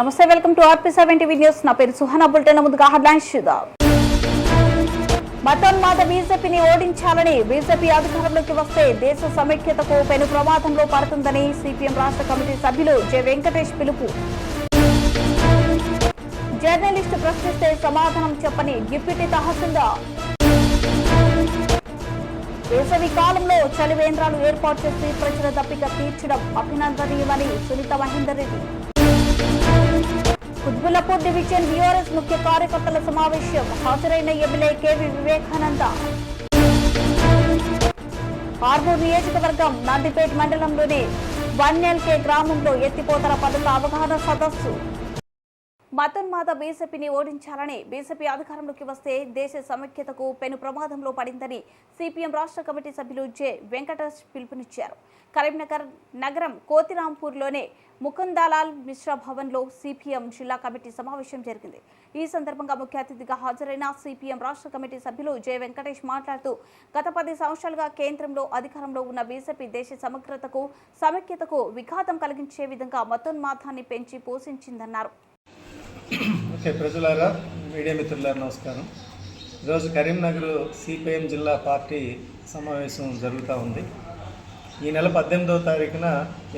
నమస్తే, welcome to RP7 TV news. నా పేరు సుహానా. బులెటిన్ ముందుగా హెడ్లైన్స్ చూద్దాం. మతోన్మాద బీజేపీని ఓడించాలని, బీజేపీ అధికారంలోకి వస్తే దేశ సమైక్యతకు పెను ప్రమాదంలో పడుతుందని సిపిఎం రాష్ట్ర కమిటీ సభ్యులు జె వెంకటేష్ పిలుపు. జర్నలిస్టు ప్రశ్నిస్తే సమాధానం చెప్పని డిప్యూటీ తహసీల్దార్. వేసవి కాలంలో చలివేంద్రాలు ఏర్పాటు చేసి ప్రజల దప్పిక తీర్చడం అభినందనీయమని సునీత మహేందర్ రెడ్డి. కుత్బుల్లాపూర్ డివిజన్ బీఆర్ఎస్ ముఖ్య కార్యకర్తల సమావేశం. హాజరైన ఎమ్మెల్యే కేవీ వివేకానంద. ఆర్మూర్ నియోజకవర్గం నందిపేట మండలంలోని వన్యల్కే గ్రామంలో ఎత్తిపోతల పనుల అవగాహన సదస్సు. మతోన్మాద బీజేపీని ఓడించాలని, బీజేపీ అధికారంలోకి వస్తే దేశ సమైక్యతకు పెను ప్రమాదంలో పడిందని సిపిఎం రాష్ట్ర కమిటీ సభ్యులు జె వెంకటేష్ పిలుపునిచ్చారు. కరీంనగర్ నగరం కోతిరాంపూర్లోని ముకుందాలాల్ మిశ్రా భవన్లో సిపిఎం జిల్లా కమిటీ సమావేశం జరిగింది. ఈ సందర్భంగా ముఖ్య అతిథిగా హాజరైన సిపిఎం రాష్ట్ర కమిటీ సభ్యులు జె వెంకటేష్ మాట్లాడుతూ, గత 10 సంవత్సరాలుగా కేంద్రంలో అధికారంలో ఉన్న బీజేపీ దేశ సమగ్రతకు, సమైక్యతకు విఘాతం కలిగించే విధంగా మతోన్మాదాన్ని పెంచి పోషించిందన్నారు. ఓకే, ప్రజలారా, మీడియా మిత్రులారా నమస్కారం. ఈరోజు కరీంనగర్ సిపిఎం జిల్లా పార్టీ సమావేశం జరుగుతూ ఉంది. ఈ నెల 18వ తారీఖున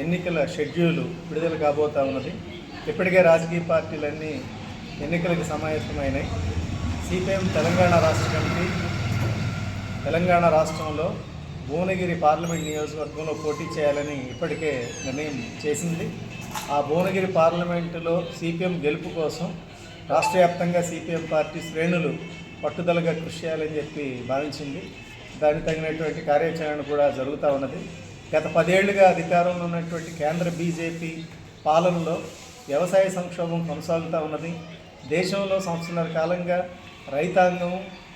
ఎన్నికల షెడ్యూల్ విడుదల కాబోతూ ఉన్నది. ఇప్పటికే రాజకీయ పార్టీలన్నీ ఎన్నికలకు సమాయత్తమైనాయి. సిపిఎం తెలంగాణ రాష్ట్ర కమిటీ తెలంగాణ రాష్ట్రంలో భువనగిరి పార్లమెంట్ నియోజకవర్గంలో పోటీ చేయాలని ఇప్పటికే నిర్ణయం చేసింది. ఆ భువనగిరి పార్లమెంటులో సిపిఎం గెలుపు కోసం రాష్ట్ర వ్యాప్తంగా సిపిఎం పార్టీ శ్రేణులు పట్టుదలగా కృషి చేయాలని చెప్పి భావించింది. దానికి తగినటువంటి కార్యాచరణ కూడా జరుగుతూ ఉన్నది. గత 10 ఏళ్లుగా అధికారంలో ఉన్నటువంటి కేంద్ర బీజేపీ పాలనలో వ్యవసాయ సంక్షోభం కొనసాగుతూ ఉన్నది. దేశంలో సంవత్సరాల కాలంగా రైతాంగం,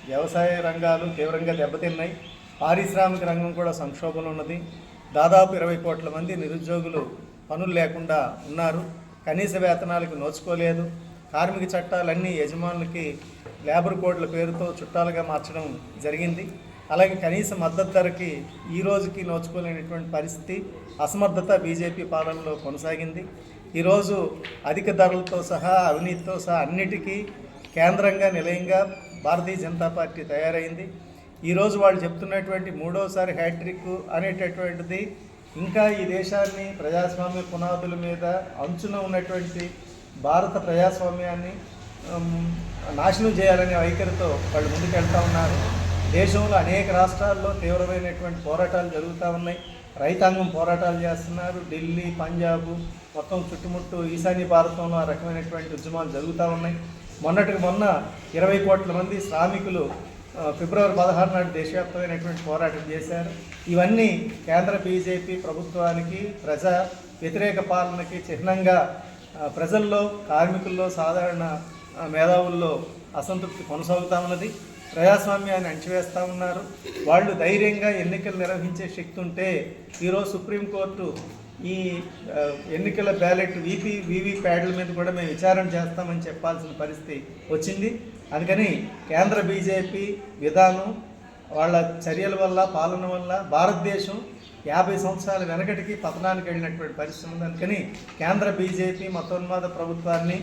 వ్యవసాయ రంగాలు తీవ్రంగా దెబ్బతిన్నాయి. పారిశ్రామిక రంగం కూడా సంక్షోభంలో ఉన్నది. దాదాపు 20 కోట్ల మంది నిరుద్యోగులు పనులు లేకుండా ఉన్నారు. కనీస వేతనాలకు నోచుకోలేదు. కార్మిక చట్టాలన్నీ యజమానులకి లేబర్ కోడ్ల పేరుతో చుట్టాలుగా మార్చడం జరిగింది. అలాగే కనీస మద్దతు ధరకి ఈ రోజుకి నోచుకోలేనటువంటి పరిస్థితి, అసమర్థత బీజేపీ పాలనలో కొనసాగింది. ఈరోజు అధిక ధరలతో సహా, అవినీతితో సహా అన్నిటికీ కేంద్రంగా నిలయంగా భారతీయ జనతా పార్టీ తయారైంది. ఈరోజు వాళ్ళు చెప్తున్నటువంటి 3వసారి హ్యాట్రిక్ అనేటటువంటిది ఇంకా ఈ దేశాన్ని ప్రజాస్వామ్య పునాదుల మీద అంచున ఉన్నటువంటి భారత ప్రజాస్వామ్యాన్ని నాశనం చేయాలనే వైఖరితో వాళ్ళు ముందుకెళ్తూ ఉన్నారు. దేశంలో అనేక రాష్ట్రాల్లో తీవ్రమైనటువంటి పోరాటాలు జరుగుతూ ఉన్నాయి. రైతాంగం పోరాటాలు చేస్తున్నారు. ఢిల్లీ, పంజాబ్, మొత్తం చుట్టుముట్టు ఈశాన్య భారతంలో ఆ రకమైనటువంటి ఉద్యమాలు జరుగుతూ ఉన్నాయి. మొన్నటికి మొన్న 20 కోట్ల మంది శ్రామికులు ఫిబ్రవరి 16 నాడు దేశవ్యాప్తమైనటువంటి పోరాటం చేశారు. ఇవన్నీ కేంద్ర బీజేపీ ప్రభుత్వానికి, ప్రజా వ్యతిరేక పాలనకి చిహ్నంగా ప్రజల్లో, కార్మికుల్లో, సాధారణ మేధావుల్లో అసంతృప్తి కొనసాగుతూ ఉన్నది. ప్రజాస్వామ్యాన్ని అణచివేస్తూ ఉన్నారు. వాళ్ళు ధైర్యంగా ఎన్నికలు నిర్వహించే శక్తి ఉంటే ఈరోజు సుప్రీంకోర్టు ఈ ఎన్నికల బ్యాలెట్ వీవీ ప్యాడ్ల మీద కూడా మేము విచారణ చేస్తామని చెప్పాల్సిన పరిస్థితి వచ్చింది. అందుకని కేంద్ర బీజేపీ విధానం, వాళ్ళ చర్యల వల్ల, పాలన వల్ల భారతదేశం 50 సంవత్సరాల వెనకటికి పతనానికి వెళ్ళినటువంటి పరిస్థితి ఉంది. అందుకని కేంద్ర బీజేపీ మతోన్మాద ప్రభుత్వాన్ని,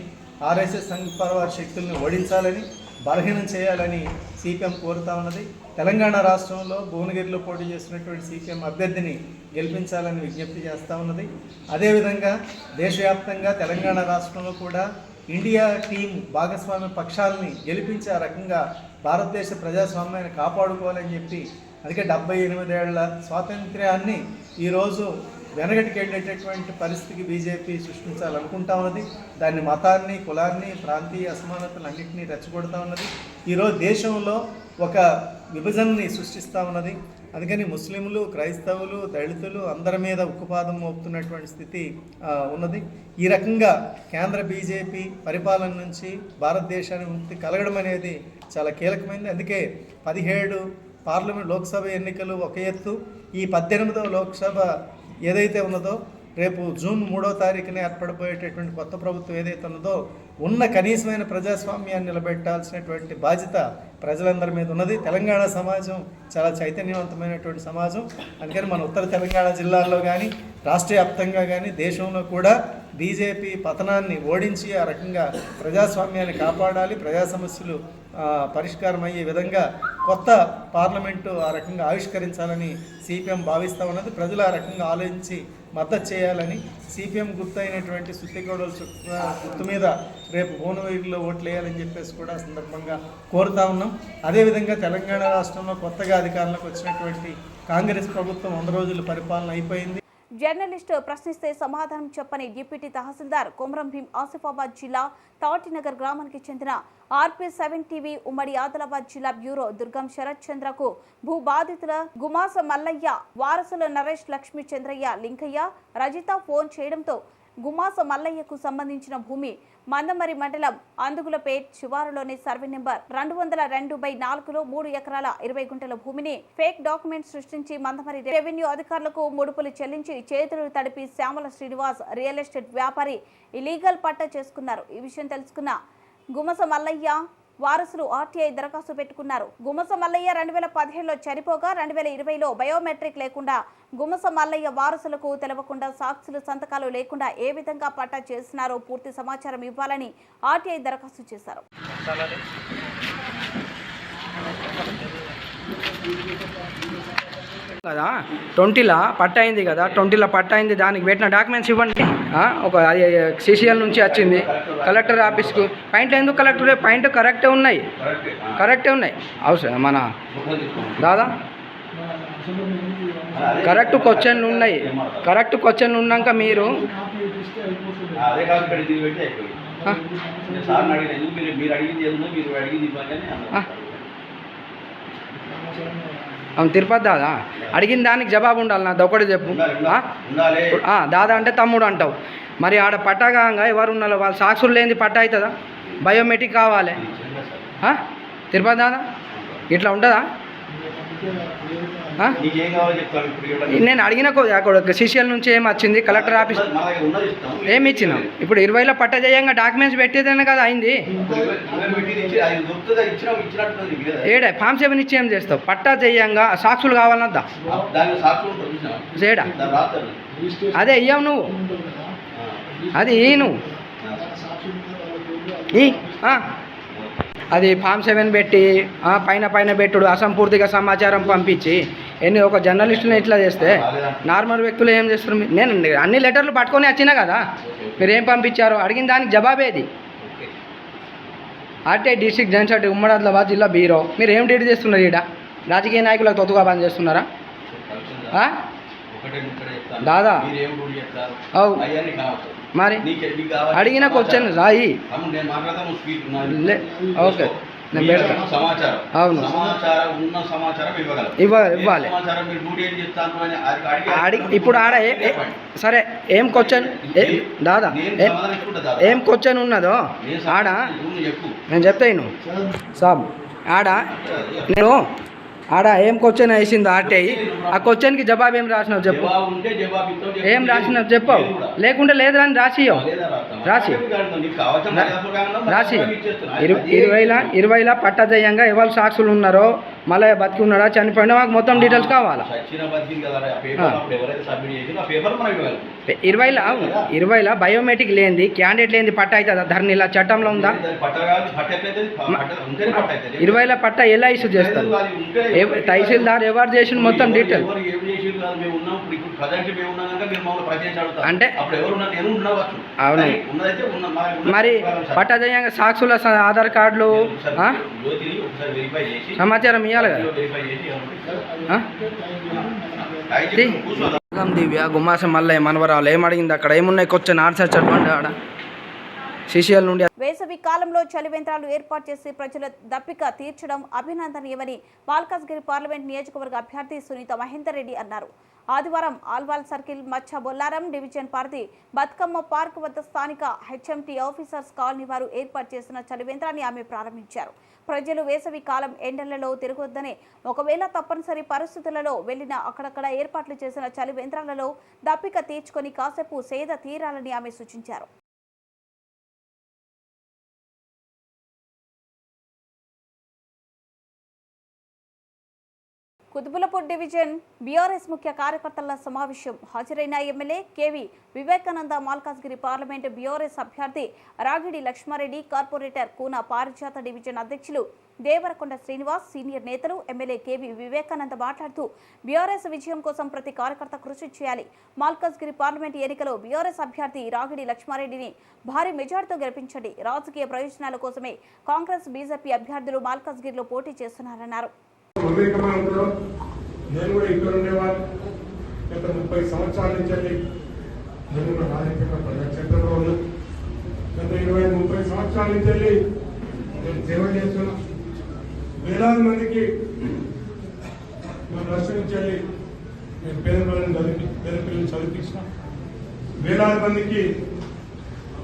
ఆర్ఎస్ఎస్ సంఘ పరివార శక్తుల్ని ఓడించాలని, బలహీనం చేయాలని సిపిఎం కోరుతా ఉన్నది. తెలంగాణ రాష్ట్రంలో భువనగిరిలో పోటీ చేస్తున్నటువంటి సిపిఎం అభ్యర్థిని గెలిపించాలని విజ్ఞప్తి చేస్తూ ఉన్నది. అదేవిధంగా దేశవ్యాప్తంగా తెలంగాణ రాష్ట్రంలో కూడా ఇండియా టీం భాగస్వామ్య పక్షాలని గెలిపించే రకంగా భారతదేశ ప్రజాస్వామ్యాన్ని కాపాడుకోవాలని చెప్పి, అందుకే 78 ఏళ్ల స్వాతంత్ర్యాన్ని ఈరోజు వెనకటికి వెళ్ళేటటువంటి పరిస్థితికి బీజేపీ సృష్టించాలనుకుంటా ఉన్నది. దాన్ని మతాన్ని, కులాన్ని, ప్రాంతీయ అసమానతలు అన్నింటినీ రెచ్చగొడుతూ ఉన్నది. ఈరోజు దేశంలో ఒక విభజనని సృష్టిస్తూ ఉన్నది. అందుకని ముస్లింలు, క్రైస్తవులు, దళితులు అందరి మీద ఉక్కుపాదం మోపుతున్నటువంటి స్థితి ఉన్నది. ఈ రకంగా కేంద్ర బీజేపీ పరిపాలన నుంచి భారతదేశానికి ముక్తి కలగడం అనేది చాలా కీలకమైనది. అందుకే 17 పార్లమెంట్ లోక్సభ ఎన్నికలు ఒక ఎత్తు, ఈ 18వ లోక్సభ ఏదైతే ఉన్నదో రేపు జూన్ 3వ తారీఖున ఏర్పడిపోయేటటువంటి కొత్త ప్రభుత్వం ఏదైతే ఉన్నదో ఉన్న కనీసమైన ప్రజాస్వామ్యాన్ని నిలబెట్టాల్సినటువంటి బాధ్యత ప్రజలందరి మీద ఉన్నది. తెలంగాణ సమాజం చాలా చైతన్యవంతమైనటువంటి సమాజం. అందుకని మన ఉత్తర తెలంగాణ జిల్లాల్లో కానీ రాష్ట్ర వ్యాప్తంగా కానీ దేశంలో కూడా బీజేపీ పతనాన్ని ఓడించి ఆ రకంగా ప్రజాస్వామ్యాన్ని కాపాడాలి, ప్రజా సమస్యలు పరిష్కారం అయ్యే విధంగా కొత్త పార్లమెంటు ఆ రకంగా ఆవిష్కరించాలని సిపిఎం భావిస్తూ ఉన్నది. ప్రజలు ఆ రకంగా ఆలోచించి మద్దతు చేయాలని సిపిఎం గుర్తు అయినటువంటి సుత్తిగౌడల గుర్తు మీద రేపు భువనగిరిలో ఓట్లు వేయాలని చెప్పేసి కూడా సందర్భంగా కోరుతా ఉన్నాం. అదేవిధంగా తెలంగాణ రాష్ట్రంలో కొత్తగా అధికారంలోకి వచ్చినటువంటి కాంగ్రెస్ ప్రభుత్వం 100 రోజుల పరిపాలన అయిపోయింది. జర్నలిస్టు ప్రశ్నిస్తే సమాధానం చెప్పని డిప్యూటీ తహసీల్దార్ కొమరం భీం ఆసిఫాబాద్ జిల్లా తాటినగర్ గ్రామానికి చెందిన RP7 టీవీ ఉమ్మడి ఆదిలాబాద్ జిల్లా బ్యూరో దుర్గం శరత్ చంద్రకు భూ బాధితుల గుమాస మల్లయ్య వారసుల నరేష్ లక్ష్మీ చంద్రయ్య లింకయ్య రజిత ఫోన్ చేయడంతో గుమాస మల్లయ్యకు సంబంధించిన భూమి మందమరి మండలం అందుగులపేట్ శివారులోని సర్వే నెంబర్ 202/4లో 3 ఎకరాల 20 గుంటల భూమిని ఫేక్ డాక్యుమెంట్ సృష్టించి మందమరి రెవెన్యూ అధికారులకు ముడుపులు చెల్లించి చేతులు తడిపి శ్యామల శ్రీనివాస్ రియల్ ఎస్టేట్ వ్యాపారి ఇలీగల్ పట్టా చేసుకున్నారు. ఈ విషయం తెలుసుకున్న గుమస మల్లయ్య వారసులు RTI దరఖాస్తు పెట్టుకున్నారు. గుమస మల్లయ్య 2017లో చనిపోగా 2020లో బయోమెట్రిక్ లేకుండా గుమస మల్లయ్య వారసులకు తెలవకుండా సాక్షులు సంతకాలు లేకుండా ఏ విధంగా పట్టా చేసినారో పూర్తి సమాచారం ఇవ్వాలని RTI దరఖాస్తు చేశారు. కదా 20లా పట్ట అయింది కదా 20లా పట్ట అయింది, దానికి పెట్టిన డాక్యుమెంట్స్ ఇవ్వండి. ఒక CCL నుంచి వచ్చింది కలెక్టర్ ఆఫీస్కు. పాయింట్లు ఎందుకు కలెక్టర్ పాయింట్ కరెక్టే ఉన్నాయి అవసరం మన దాదా కరెక్ట్ క్వశ్చన్లు ఉన్నాయి. కరెక్ట్ క్వశ్చన్లు ఉన్నాక మీరు తిరుపతి దాదా అడిగిన దానికి జవాబు ఉండాలి. నాది ఒకటి చెప్పు. దాదా అంటే తమ్ముడు అంటావు. మరి ఆడ పట్టాగా ఎవరు ఉన్నారో వాళ్ళు సాక్షులు లేనిది పట్టా అవుతుందా? బయోమెట్రిక్ కావాలి. తిరుపతి దాదా ఇట్లా ఉంటుందా? నేను అడిగిన CCL నుంచి ఏం వచ్చింది కలెక్టర్ ఆఫీస్ ఏమి ఇచ్చినాం. ఇప్పుడు 20లో పట్ట చేయంగా డాక్యుమెంట్స్ పెట్టేదనే కదా అయింది. ఏడా ఫామ్ 7 ఇచ్చి ఏం చేస్తావు? పట్టా చేయంగా సాక్షులు కావాలన్నద్దా చేయడా? అదే ఇయ్యవు నువ్వు, అది నువ్వు అది ఫామ్ 7 పెట్టి పైన పెట్టుడు అసంపూర్తిగా సమాచారం పంపించి ఒక జర్నలిస్టుని ఇట్లా చేస్తే నార్మల్ వ్యక్తులు ఏం చేస్తారు? నేను అన్ని లెటర్లు పట్టుకొని వచ్చినా కదా, మీరు ఏం పంపించారో అడిగిన దానికి జవాబేది. RTI డిస్ట్రిక్ట్ జనసెక్రటరీ ఉమ్మడి ఆదిలాబాద్ జిల్లా బ్యూరో మీరు ఏం డ్యూటీ చేస్తున్నారు? ఈడ రాజకీయ నాయకులకు తొత్తుగా పని చేస్తున్నారా దాదా? మరి అడిగిన క్వశ్చన్ రాయి. ఓకే నేను పెడతాను. అవును ఇవ్వాలి. ఇప్పుడు ఆడ సరే ఏం క్వశ్చన్ దాదా ఏం క్వశ్చన్ ఉన్నదో ఆడ నేను చెప్తాను సాబ్. నేను ఆడ ఏం క్వశ్చన్ వేసిందో RTI ఆ క్వశ్చన్కి జవాబు ఏం రాసినావు చెప్పు. ఏం రాసినావు చెప్పావు, లేకుంటే లేదు అని రాసి 20లా పట్టా చేయంగా ఎవరు సాక్షులు ఉన్నారో, మళ్ళీ బతికి ఉన్నాడా చనిపోయినా మాకు మొత్తం డీటెయిల్స్ కావాలి. 20లా బయోమెట్రిక్ లేనిది క్యాండిడేట్ లేనిది పట్టా అవుతుందా? ధరణిలా చట్టంలో ఉందా? 20లా పట్టా ఎలా ఇష్యూ చేస్తారు? తహసీల్దార్ ఎవరు చేసిన మొత్తం డీటెయిల్ అంటే అవును. మరి పట్టా చేయంగా సాక్షుల ఆధార్ కార్డులు సమాచారం ఇవ్వాలి కదా. దివ్య గుమాస మల్లయ్య మనవరాలు ఏమడిగింది? అక్కడ ఏమున్నాయి క్వశ్చన్ ఆన్సర్ చెప్పండి. ఆడ సిసిఎల్ నుండి. వేసవి కాలంలో చలివేంద్రాలు ఏర్పాటు చేసి ప్రజల దప్పిక తీర్చడం అభినందనీయమని మల్కాజ్గిరి పార్లమెంట్ నియోజకవర్గ అభ్యర్థి సునీత మహేందర్ రెడ్డి అన్నారు. ఆదివారం ఆల్వాల్ సర్కిల్ మచ్చ బొల్లారం డివిజన్ పరిధి బతుకమ్మ పార్క్ వద్ద స్థానిక హెచ్ఎంటీ ఆఫీసర్స్ కాలనీ వారు ఏర్పాటు చేసిన చలివేంద్రాన్ని ఆమె ప్రారంభించారు. ప్రజలు వేసవి కాలం ఎండలలో తిరగొద్దని, ఒకవేళ తప్పనిసరి పరిస్థితులలో వెళ్లినా అక్కడక్కడ ఏర్పాట్లు చేసిన చలివేంద్రాలలో దప్పిక తీర్చుకొని కాసేపు సేద తీరాలని ఆమె సూచించారు. కుతుబులపూర్ డివిజన్ బీఆర్ఎస్ ముఖ్య కార్యకర్తల సమావేశం హాజరైన MLA KV Vivekananda, Malkajgiri parliament BRS అభ్యర్థి రాగిడి లక్ష్మారెడ్డి, కార్పొరేటర్ కూన పారిజాత డివిజన్ అధ్యక్షులు దేవరకొండ శ్రీనివాస్, సీనియర్ నేతలు ఎమ్మెల్యే కేవి వివేకానంద మాట్లాడుతూ బీఆర్ఎస్ విజయం కోసం ప్రతి కార్యకర్త కృషి చేయాలి. మల్కాజ్గిరి పార్లమెంటు ఎన్నికలో బీఆర్ఎస్ అభ్యర్థి రాగిడి లక్ష్మారెడ్డిని భారీ మెజార్టీతో గెలిపించండి. రాజకీయ ప్రయోజనాల కోసమే కాంగ్రెస్, బీజేపీ అభ్యర్థులు మల్కాజ్గిరిలో పోటీ చేస్తున్నారన్నారు. నేను కూడా ఇక్కడ ఉండేవాళ్ళు. గత 30 సంవత్సరాల నుంచి నేను కూడా రాజకీయ ప్రజాక్షేత్రంలో ఉన్నా. గత 20-30 సంవత్సరాల నుంచి నేను సేవ చేస్తున్నా. వేలాది మందికి నేను రక్షించాలి. నేను పేద పిల్లల్ని చదివించిన. వేలాది మందికి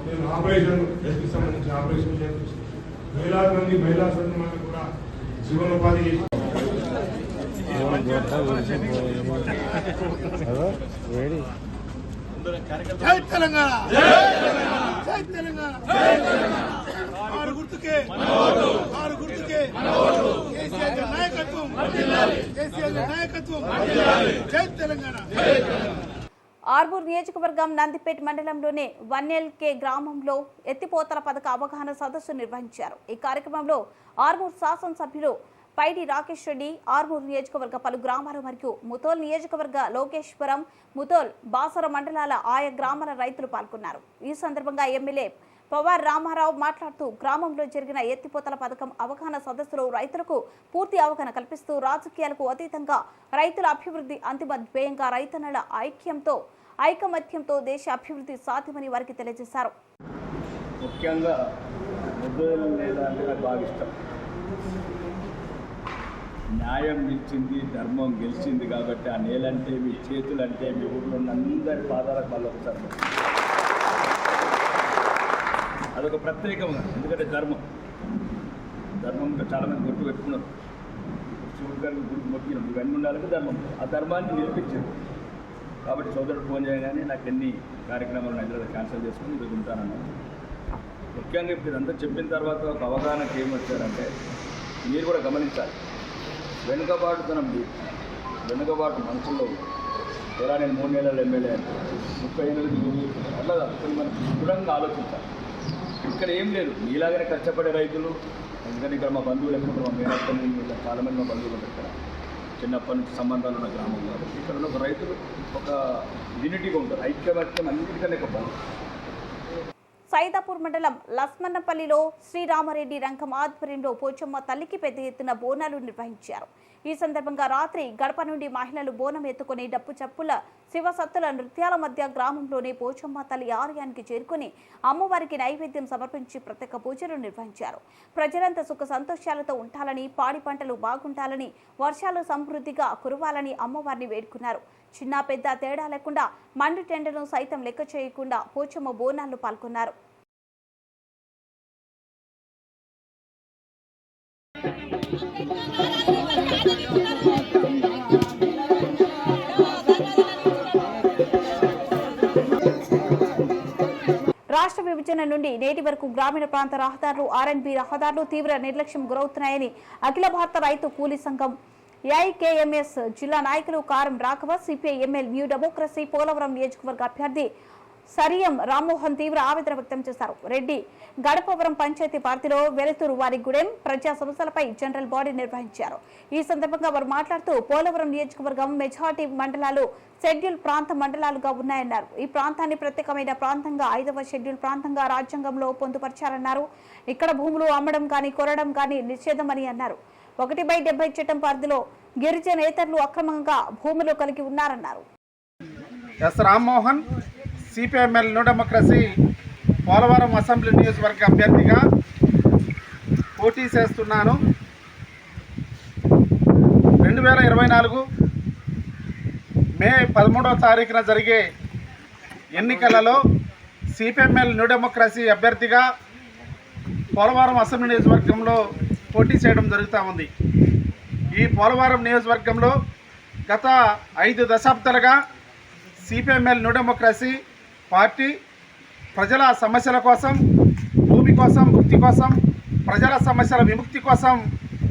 నేను ఆపరేషన్ హెల్త్కి సంబంధించి ఆపరేషన్ చేయించిన. వేలాది మంది మహిళా సంఘాలకు కూడా జీవనోపాధి చేసి జై తెలంగాణ, జై తెలంగాణ, ఆరు గుర్తుకే కేసీఆర్ నాయకత్వం, కేసీఆర్ నాయకత్వం, జై తెలంగాణ. ఆర్మూర్ నియోజకవర్గం నందిపేట మండలంలోని 1LK గ్రామంలో ఎత్తిపోతల పథక అవగాహన సదస్సు నిర్వహించారు. ఈ కార్యక్రమంలో ఆర్మూర్ శాసనసభ్యులు పైడి రాకేష్ రెడ్డి, ఆర్మూర్ నియోజకవర్గ పలు గ్రామాలు మరియు ముతోల్ నియోజకవర్గ లోకేశ్వరం, ముతోల్, బాసర మండలాల ఆయా గ్రామాల రైతులు పాల్గొన్నారు. ఈ సందర్భంగా ఎమ్మెల్యే పవార్ రామారావు మాట్లాడుతూ గ్రామంలో జరిగిన ఎత్తిపోతల పథకం అవగాహన సదస్సులో రైతులకు పూర్తి అవగాహన కల్పిస్తూ రాజకీయాలకు అతీతంగా రైతుల అభివృద్ధి అంతిమ ధ్యేయంగా రైతన్నల ఐకమత్యంతో దేశ అభివృద్ధి సాధ్యమని వారికి తెలియజేశారు. ముఖ్యంగా ముద్దుల లేదా అంటే నాకు బాగా ఇష్టం. న్యాయం నిలిచింది, ధర్మం గెలిచింది కాబట్టి ఆ నేలంటే మీ చేతులంటే మీ ఊళ్ళో ఉన్న అందరి పాదాలకు మళ్ళీ ఒకసారి అదొక ప్రత్యేకంగా. ఎందుకంటే ధర్మంగా చాలామంది గుర్తు పెట్టుకున్నారు. శివుడికి గుర్తు మొక్కినాం. ఇవన్నీ ఉండాలంటే ధర్మం. ఆ ధర్మాన్ని నిలిపించింది కాబట్టి సోదరుడు ఫోన్ చేయగానే నాకు ఎన్ని కార్యక్రమాలు హైదరాబాద్ క్యాన్సిల్ చేసుకుని ఈరోజు ఉంటానన్నాను. ముఖ్యంగా ఇప్పుడు ఇదంతా చెప్పిన తర్వాత ఒక అవగాహనకి ఏమొచ్చారంటే మీరు కూడా గమనించాలి. వెనుకబాటు మనసులో ఎలా నేను 3 నెలలు ఎమ్మెల్యే అంటే 30 ఏళ్ళకి అట్లా కొన్ని మనం దృఢంగా ఆలోచించాలి. ఇక్కడ ఏం లేదు, మీలాగానే కష్టపడే రైతులు. ఎందుకంటే ఇక్కడ మా బంధువులు ఎక్కడ మా మేనప్పని చాలామంది మా బంధువులు ఉంటారు. చిన్నప్పటి నుంచి సంబంధాలు ఉన్న గ్రామం కాబట్టి ఇక్కడ ఉన్న రైతులు ఒక యూనిటీగా ఉంటారు. ఐక్యమత్యం అన్నిటికన్నా ఎక్కువ. సైదాపూర్ మండలం లస్మన్నపల్లిలో శ్రీరామరెడ్డి రంగం ఆధ్వర్యంలో పోచమ్మ తల్లికి పెద్ద ఎత్తున బోనాలు నిర్వహించారు. ఈ సందర్భంగా రాత్రి గడప నుండి మహిళలు బోనం ఎత్తుకుని డప్పు చప్పుల శివసత్తుల నృత్యాల మధ్య గ్రామంలోని పోచమ్మ తల్లి ఆలయానికి చేరుకుని అమ్మవారికి నైవేద్యం సమర్పించి ప్రత్యేక పూజలు నిర్వహించారు. ప్రజలంతా సుఖ సంతోషాలతో ఉండాలని, పాడి పంటలు బాగుండాలని, వర్షాలు సమృద్ధిగా కురవాలని అమ్మవారిని వేడుకున్నారు. చిన్న పెద్ద తేడా లేకుండా మండు టెండను సైతం లెక్క చేయకుండా పోచమ్మ బోనాల్లో పాల్గొన్నారు. రాష్ట్ర విభజన నుండి నేటి వరకు గ్రామీణ ప్రాంత రహదారులు, R&B రహదారులు తీవ్ర నిర్లక్ష్యం గురవుతున్నాయని అఖిల భారత రైతు కూలీ సంఘం AIKMS జిల్లా నాయకులు కారం Raghava, CPI ML new democracy Polavaram నియోజకవర్గ అభ్యర్థి సరియం రామ్మోహన్ తీవ్ర ఆవేదన వ్యక్తం చేశారు. రెడ్డి గడపవరం పంచాయతీ పార్టీలో వెలుతురు వారిగూడెం ప్రజా సమస్యలపై జనరల్ బాడీ నిర్వహించారు. ఈ సందర్భంగా వారు మాట్లాడుతూ పోలవరం నియోజకవర్గం మెజారిటీ మండలాలు షెడ్యూల్ ప్రాంత మండలాలుగా ఉన్నాయన్నారు. ఈ ప్రాంతాన్ని ప్రత్యేకమైన ప్రాంతంగా 5వ షెడ్యూల్ ప్రాంతంగా రాజ్యాంగంలో పొందుపరిచారన్నారు. ఇక్కడ భూములు అమ్మడం కానీ కొనడం కానీ నిషేధమని అన్నారు. 1/70 చట్టం పరిధిలో గిరిజనేతరులు అక్రమంగా భూములు కలిగి ఉన్నారన్నారు. S Rammohan, CPI ML new democracy Polavaram assembly నియోజకవర్గ అభ్యర్థిగా పోటీ చేస్తున్నాను. 2024 మే 13వ తారీఖున జరిగే ఎన్నికలలో సిపిఎంఎల్ న్యూ డెమోక్రసీ అభ్యర్థిగా పోలవరం అసెంబ్లీ నియోజకవర్గంలో పోటీ చేయడం జరుగుతూ ఉంది. ఈ పోలవరం నియోజకవర్గంలో గత 5 దశాబ్దాలుగా సిపిఎంఎల్ న్యూ డెమోక్రసీ పార్టీ ప్రజల సమస్యల కోసం, భూమి కోసం, ముక్తి కోసం, ప్రజల సమస్యల విముక్తి కోసం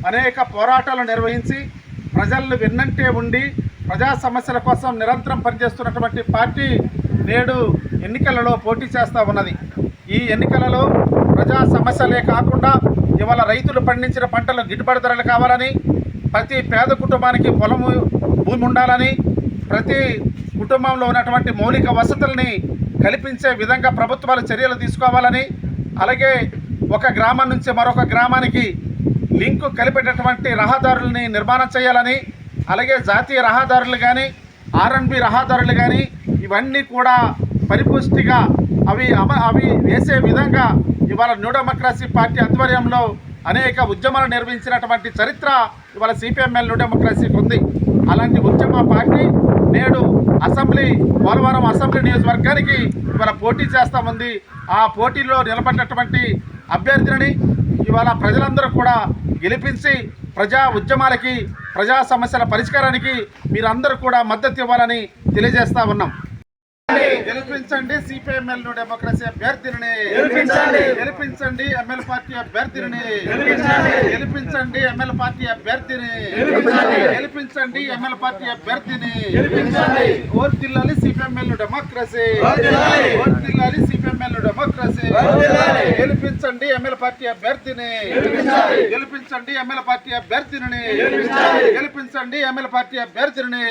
అనేక పోరాటాలు నిర్వహించి ప్రజలను వెన్నంటే ఉండి ప్రజా సమస్యల కోసం నిరంతరం పనిచేస్తున్నటువంటి పార్టీ నేడు ఎన్నికలలో పోటీ చేస్తూ ఉన్నది. ఈ ఎన్నికలలో ప్రజా సమస్యలే కాకుండా ఇవాళ రైతులు పండించిన పంటలు గిట్టుబాటు ధరలు కావాలని, ప్రతి పేద కుటుంబానికి పొలము భూమి ఉండాలని, ప్రతి కుటుంబంలో ఉన్నటువంటి మౌలిక వసతుల్ని కల్పించే విధంగా ప్రభుత్వాలు చర్యలు తీసుకోవాలని, అలాగే ఒక గ్రామం నుంచి మరొక గ్రామానికి లింకు కలిపేటటువంటి రహదారుల్ని నిర్మాణం చేయాలని, అలాగే జాతీయ రహదారులు కానీ R&B రహదారులు కానీ ఇవన్నీ కూడా పరిపుష్టిగా అవి వేసే విధంగా ఇవాళ న్యూ డెమోక్రసీ పార్టీ ఆధ్వర్యంలో అనేక ఉద్యమాలు నిర్వహించినటువంటి చరిత్ర ఇవాళ సిపిఎంఎల్ న్యూ డెమోక్రసీకి ఉంది. అలాంటి ఉద్యమ పార్టీ నేడు పోలవరం అసెంబ్లీ నియోజకవర్గానికి ఇవాళ పోటీ చేస్తూ ఉంది. ఆ పోటీలో నిలబడినటువంటి అభ్యర్థిని ఇవాళ ప్రజలందరూ కూడా గెలిపించి ప్రజా ఉద్యమాలకి, ప్రజా సమస్యల పరిష్కారానికి మీరందరూ కూడా మద్దతు ఇవ్వాలని తెలియజేస్తా ఉన్నాం. గెలిపించండి సిపిఎంఎల్ న్యూ డెమోక్రసీ అభ్యర్థిని, గెలిపించండి ఎంఎల్ పార్టీ అభ్యర్థిని, గెలిపించండి ఎంఎల్ పార్టీ అభ్యర్థిని, గెలిపించండి ఎంఎల్ పార్టీ అభ్యర్థిని. ఓర్తిల్లాలి సిపిఎంఎల్ న్యూ డెమోక్రసీ, ఓర్తిల్లాలి సిపిఎంఎల్ న్యూ డెమోక్రసీ. గెలిపించండి ఎంఎల్ పార్టీ అభ్యర్థిని, గెలిపించండి ఎంఎల్ పార్టీ అభ్యర్థిని, గెలిపించండి ఎంఎల్ పార్టీ అభ్యర్థిని.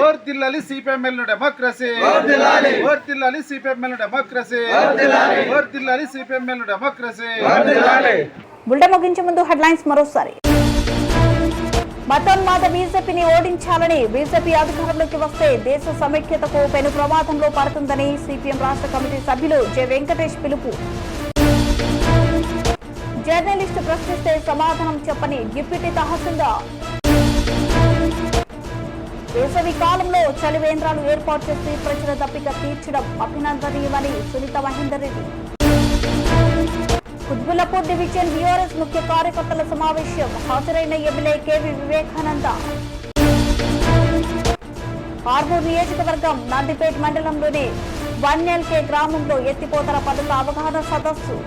ఓర్తిల్లాలి సిపిఎంఎల్ న్యూ డెమోక్రసీ, ఓర్తిల్లాలి సిపిఎంఎల్ డెమోక్రసీ, ఓర్తిల్లాలి సిపిఎంఎల్ డెమోక్రసీ. బులెటిన్ ముగించే ముందు హెడ్లైన్స్ మరోసారి. మతోన్మాద బీజేపీని ఓడించాలని, బీజేపీ అధికారంలోకి వస్తే దేశ సమైక్యతకు పెను ప్రమాదంలో పడుతుందని సిపిఎం రాష్ట్ర కమిటీ సభ్యులు జె వెంకటేష్ పిలుపు. జర్నలిస్టు ప్రశ్నిస్తే సమాధానం చెప్పని డిప్యూటీ తహసీల్దార్. వేసవి కాలంలో చలివేంద్రాలు ఏర్పాటు చేసి ప్రజల దప్పిక తీర్చడం అభినందనీయమని సునీత మహేందర్ రెడ్డి. కుత్బుల్లాపూర్ డివిజన్ బీఆర్ఎస్ ముఖ్య కార్యకర్తల సమావేశం, హాజరైన ఎమ్మెల్యే కేవీ వివేకానంద. ఆర్మూర్ నియోజకవర్గం నందిపేట మండలంలోని 1LK గ్రామంలో ఎత్తిపోతల పథక అవగాహన సదస్సు.